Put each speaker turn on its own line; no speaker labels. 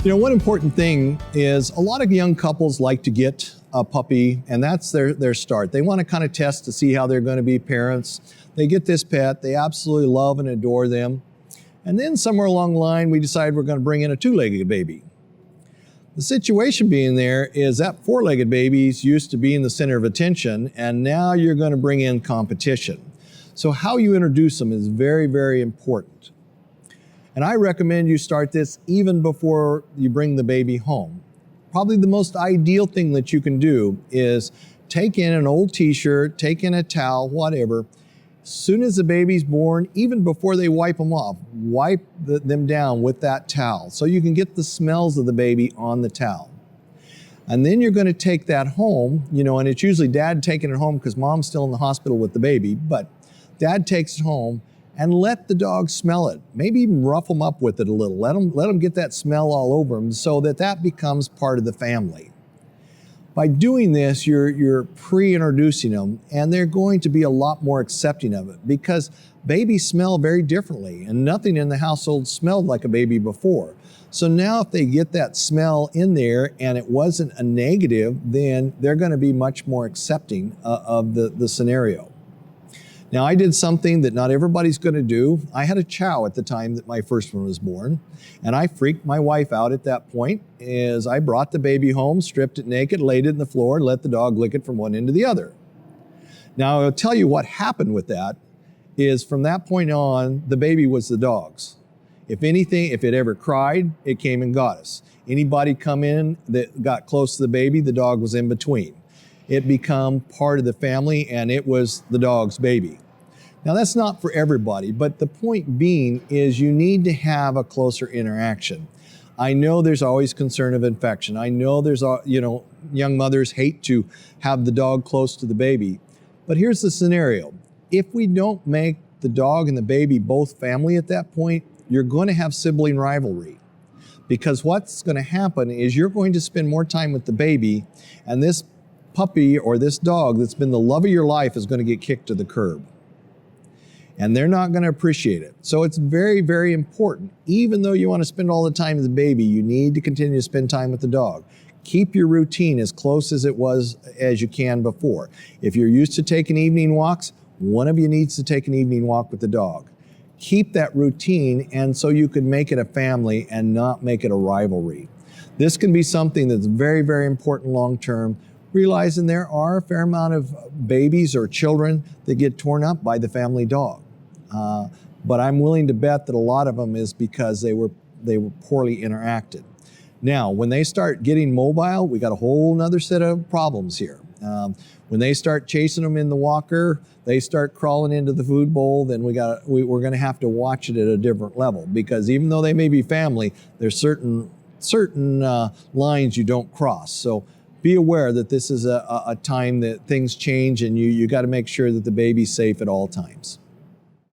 You know, one important thing is a lot of young couples like to get a puppy, and that's their start. They want to kind of test to see how they're going to be parents. They get this pet, they absolutely love and adore them. And then somewhere along the line, we decide we're going to bring in a two-legged baby. The situation being there is that four-legged babies used to be in the center of attention, and now you're going to bring in competition. So how you introduce them is very, very important. And I recommend you start this even before you bring the baby home. Probably the most ideal thing that you can do is take in an old t-shirt, take in a towel, whatever. As soon as the baby's born, even before they wipe them off, wipe them down with that towel so you can get the smells of the baby on the towel. And then you're going to take that home, you know, and it's usually dad taking it home because mom's still in the hospital with the baby, but dad takes it home and let the dog smell it. Maybe even rough them up with it a little. Let them get that smell all over them so that becomes part of the family. By doing this, you're pre-introducing them, and they're going to be a lot more accepting of it because babies smell very differently, and nothing in the household smelled like a baby before. So now if they get that smell in there and it wasn't a negative, then they're going to be much more accepting of the scenario. Now, I did something that not everybody's going to do. I had a chow at the time that my first one was born, and I freaked my wife out at that point as I brought the baby home, stripped it naked, laid it on the floor, and let the dog lick it from one end to the other. Now, I'll tell you what happened with that is from that point on, the baby was the dog's. If anything, if it ever cried, it came and got us. Anybody come in that got close to the baby, the dog was in between. It became part of the family, and it was the dog's baby. Now that's not for everybody, but the point being is you need to have a closer interaction. I know there's always concern of infection. I know there's, young mothers hate to have the dog close to the baby, but here's the scenario. If we don't make the dog and the baby both family at that point, you're going to have sibling rivalry. Because what's going to happen is you're going to spend more time with the baby, and this puppy or this dog that's been the love of your life is going to get kicked to the curb. And they're not going to appreciate it. So it's very, very important. Even though you want to spend all the time with the baby, you need to continue to spend time with the dog. Keep your routine as close as it was as you can before. If you're used to taking evening walks, one of you needs to take an evening walk with the dog. Keep that routine, and so you can make it a family and not make it a rivalry. This can be something that's very, very important long-term, realizing there are a fair amount of babies or children that get torn up by the family dog. But I'm willing to bet that a lot of them is because they were poorly interacted. Now, when they start getting mobile, we got a whole nother set of problems here. When they start chasing them in the walker, they start crawling into the food bowl, then we're going to have to watch it at a different level, because even though they may be family, there's certain lines you don't cross. So be aware that this is a time that things change, and you got to make sure that the baby's safe at all times.